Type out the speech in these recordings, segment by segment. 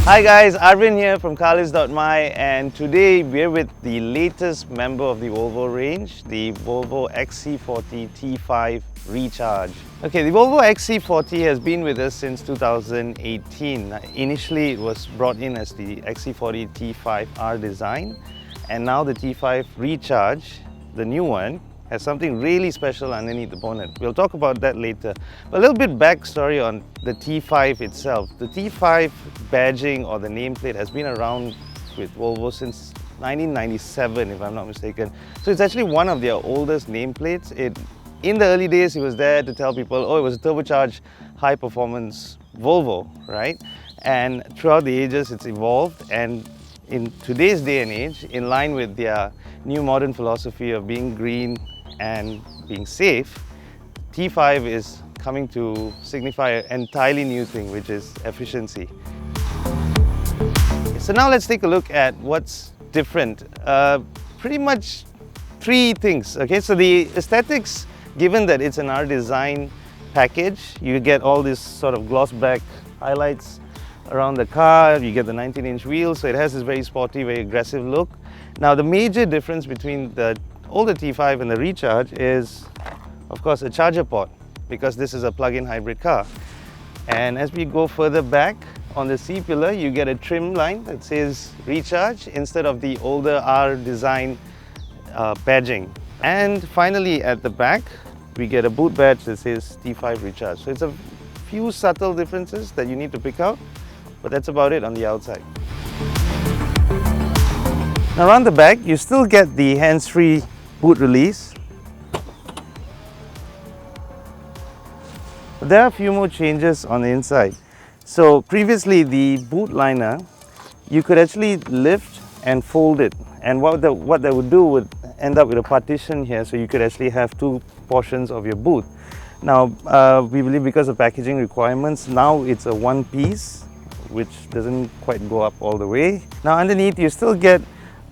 Hi guys, Arvind here from Carlist.my, and today we're with the latest member of the Volvo range, the Volvo XC40 T5 Recharge. Okay, the Volvo XC40 has been with us since 2018. Initially it was brought in as the XC40 T5 R design, and now the T5 Recharge, the new one, has something really special underneath the bonnet. We'll talk about that later. But a little bit backstory on the T5 itself. The T5 badging or the nameplate has been around with Volvo since 1997, if I'm not mistaken. So it's actually one of their oldest nameplates. In the early days, it was there to tell people, oh, it was a turbocharged high-performance Volvo, right? And throughout the ages, it's evolved, and in today's day and age, in line with their new modern philosophy of being green and being safe, T5 is coming to signify an entirely new thing, which is efficiency. So now let's take a look at what's different. Pretty much three things. Okay, so the aesthetics, given that it's an R design package, you get all this sort of gloss black highlights around the car, you get the 19-inch wheels, so it has this very sporty, very aggressive look. Now the major difference between the older T5 and the Recharge is, of course, a charger port, because this is a plug-in hybrid car. And as we go further back on the C-pillar, you get a trim line that says Recharge instead of the older R design badging. And finally at the back, we get a boot badge that says T5 Recharge. So it's a few subtle differences that you need to pick out, but that's about it on the outside. Now around the back, you still get the hands-free boot release. But there are a few more changes on the inside. So previously the boot liner, you could actually lift and fold it, and what that would do would end up with a partition here, so you could actually have two portions of your boot. Now we believe because of packaging requirements, now it's a one piece, which doesn't quite go up all the way. Now underneath you still get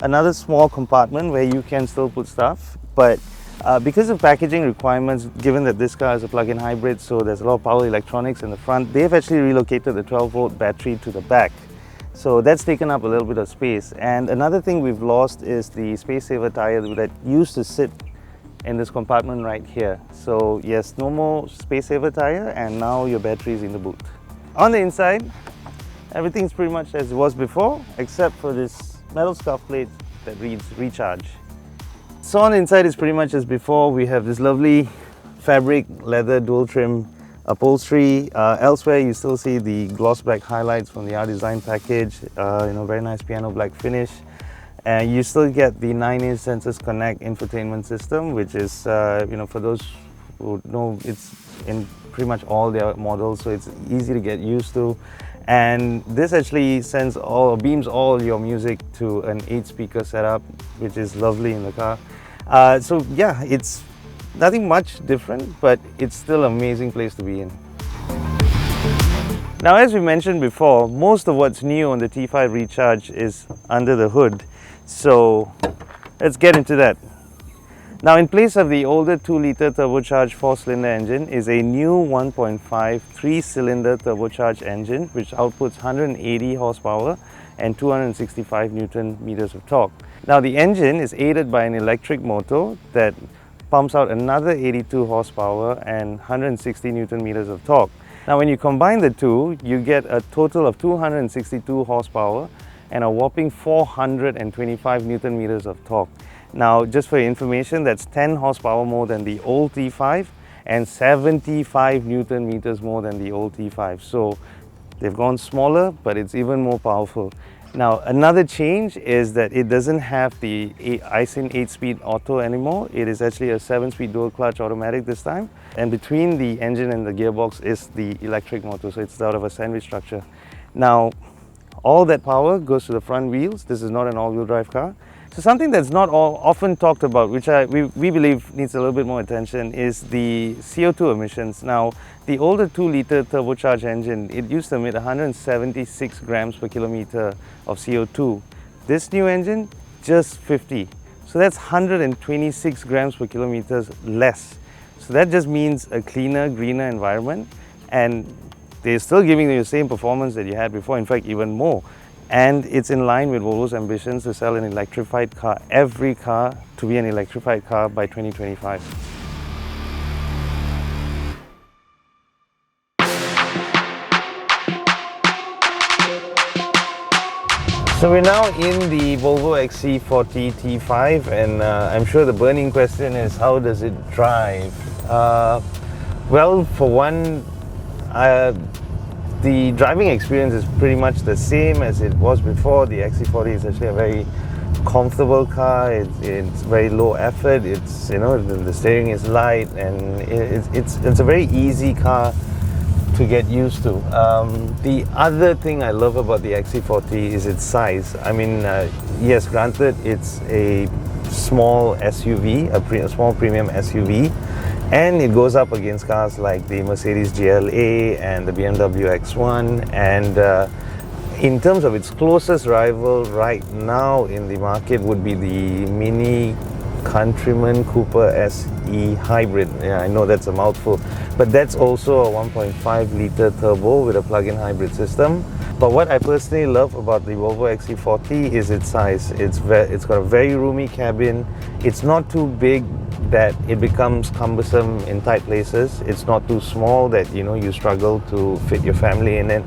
another small compartment where you can still put stuff, but because of packaging requirements, given that this car is a plug-in hybrid, so there's a lot of power electronics in the front, they've actually relocated the 12-volt battery to the back. So that's taken up a little bit of space. And another thing we've lost is the space saver tire that used to sit in this compartment right here. So yes, no more space saver tire, and now your battery is in the boot. On the inside, everything's pretty much as it was before, except for this metal scuff plate that reads Recharge. So on the inside is pretty much as before. We have this lovely fabric leather dual trim upholstery. Elsewhere you still see the gloss black highlights from the R design package, very nice piano black finish. And you still get the 9-inch Sensors Connect infotainment system, which is, for those who know, it's in pretty much all their models, so it's easy to get used to. And this actually beams all your music to an 8-speaker setup, which is lovely in the car. So yeah, it's nothing much different, but it's still an amazing place to be in. Now, as we mentioned before, most of what's new on the T5 Recharge is under the hood. So let's get into that. Now, in place of the older 2-litre turbocharged 4-cylinder engine is a new 1.5 3-cylinder turbocharged engine, which outputs 180 horsepower and 265 Newton meters of torque. Now, the engine is aided by an electric motor that pumps out another 82 horsepower and 160 Newton meters of torque. Now, when you combine the two, you get a total of 262 horsepower and a whopping 425 Newton meters of torque. Now, just for your information, that's 10 horsepower more than the old T5 and 75 Newton meters more than the old T5. So they've gone smaller, but it's even more powerful. Now, another change is that it doesn't have the ISIN 8-speed auto anymore. It is actually a 7-speed dual clutch automatic this time. And between the engine and the gearbox is the electric motor, so it's sort of a sandwich structure. Now, all that power goes to the front wheels. This is not an all-wheel drive car. So something that's not often talked about, which we believe needs a little bit more attention, is the CO2 emissions. Now, the older 2-litre turbocharged engine, it used to emit 176 grams per kilometer of CO2. This new engine, just 50. So that's 126 grams per kilometer less. So that just means a cleaner, greener environment. And they're still giving you the same performance that you had before, in fact even more. And it's in line with Volvo's ambitions to sell an electrified car, every car to be an electrified car by 2025. So we're now in the Volvo XC40 T5, and I'm sure the burning question is, how does it drive? Well, for one, the driving experience is pretty much the same as it was before. The XC40 is actually a very comfortable car. It's very low effort. It's, you know, the steering is light, and it's a very easy car to get used to. The other thing I love about the XC40 is its size. I mean, yes, granted, it's a small SUV, a small premium SUV, and it goes up against cars like the Mercedes GLA and the BMW X1. And in terms of its closest rival right now in the market would be the Mini Countryman Cooper SE Hybrid. Yeah, I know that's a mouthful, but that's also a 1.5 litre turbo with a plug-in hybrid system. But what I personally love about the Volvo XC40 is its size. It's got a very roomy cabin. It's not too big that it becomes cumbersome in tight places. It's not too small that, you know, you struggle to fit your family in it.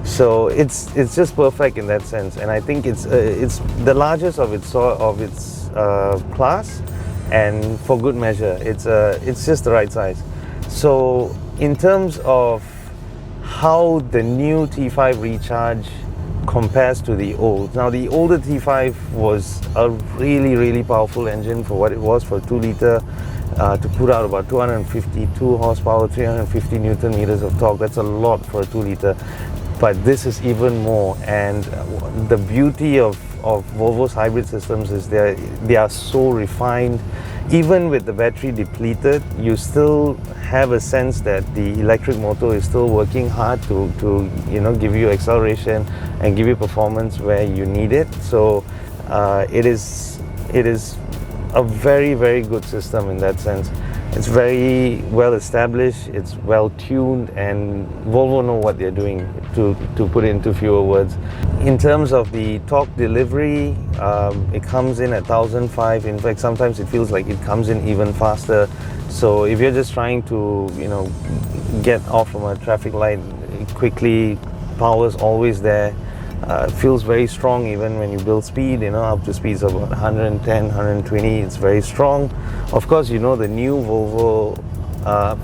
So it's just perfect in that sense. And I think it's the largest of its class, and for good measure. It's just the right size. So in terms of how the new T5 Recharge compares to the old, now the older T5 was a really powerful engine for what it was, for a 2 litre, to put out about 252 horsepower, 350 newton meters of torque. That's a lot for a 2 litre, but this is even more. And the beauty of Volvo's hybrid systems is they are so refined. Even with the battery depleted, you still have a sense that the electric motor is still working hard to you know, give you acceleration and give you performance where you need it. So it is a very good system in that sense. It's very well established, it's well tuned, and Volvo know what they're doing, to put it into fewer words. In terms of the torque delivery, it comes in at 1005. In fact, sometimes it feels like it comes in even faster. So if you're just trying to, you know, get off from a traffic light quickly, power's always there. Feels very strong even when you build speed, you know, up to speeds of about 110, 120. It's very strong. Of course, you know, the new Volvo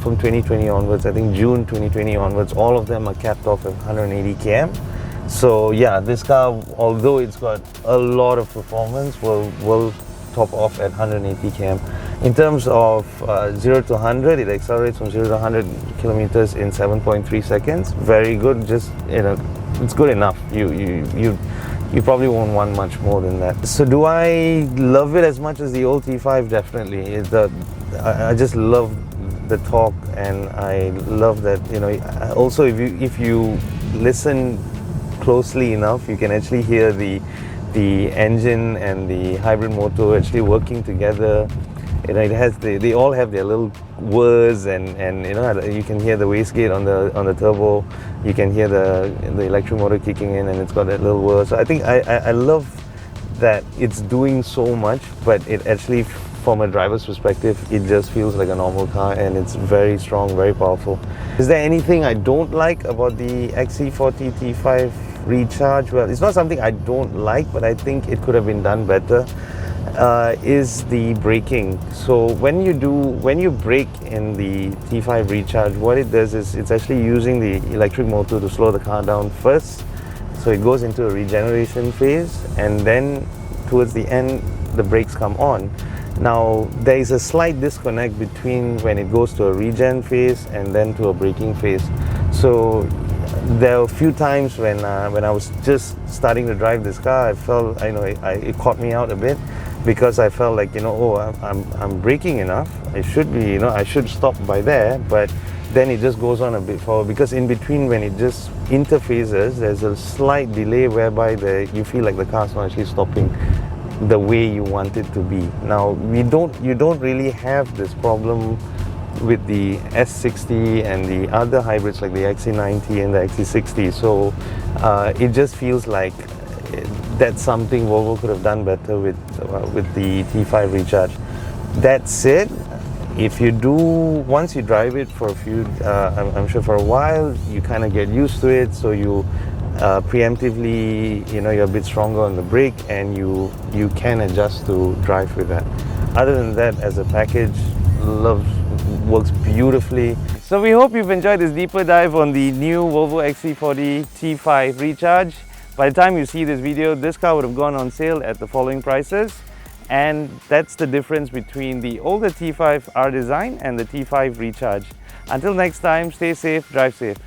from 2020 onwards, I think June 2020 onwards, all of them are capped off at 180 km. So yeah, this car, although it's got a lot of performance, will top off at 180 km. In terms of 0 to 100, it accelerates from 0 to 100 kilometers in 7.3 seconds. Very good. Just, you know, it's good enough. You probably won't want much more than that. So do I love it as much as the old T5? Definitely. I just love the torque, and I love that, you know, also if you listen closely enough, you can actually hear the engine and the hybrid motor actually working together. You know, they all have their little whirs, and you know, you can hear the wastegate on the turbo. You can hear the electric motor kicking in, and it's got that little whir. So I think I love that it's doing so much, but it actually, from a driver's perspective, it just feels like a normal car, and it's very strong, very powerful. Is there anything I don't like about the XC40 T5 Recharge? Well, it's not something I don't like, but I think it could have been done better. Is the braking. So when you brake in the T5 Recharge, what it does is it's actually using the electric motor to slow the car down first. So it goes into a regeneration phase, and then towards the end the brakes come on. Now there is a slight disconnect between when it goes to a regen phase and then to a braking phase. So there were a few times when I was just starting to drive this car, I felt, it caught me out a bit, because I felt like, I'm braking enough. It should be, I should stop by there, but then it just goes on a bit forward, because in between, when it just interphases, there's a slight delay whereby you feel like the car's not actually stopping the way you want it to be. Now, you don't really have this problem with the S60 and the other hybrids like the XC90 and the XC60. So it just feels like that's something Volvo could have done better with the T5 Recharge. That said, if you do, once you drive it for a few, I'm sure for a while, you kind of get used to it. So you preemptively, you're a bit stronger on the brake, and you can adjust to drive with that. Other than that, as a package, works beautifully. So we hope you've enjoyed this deeper dive on the new Volvo XC40 T5 Recharge. By the time you see this video, this car would have gone on sale at the following prices. And that's the difference between the older T5 R design and the T5 Recharge. Until next time, stay safe, drive safe.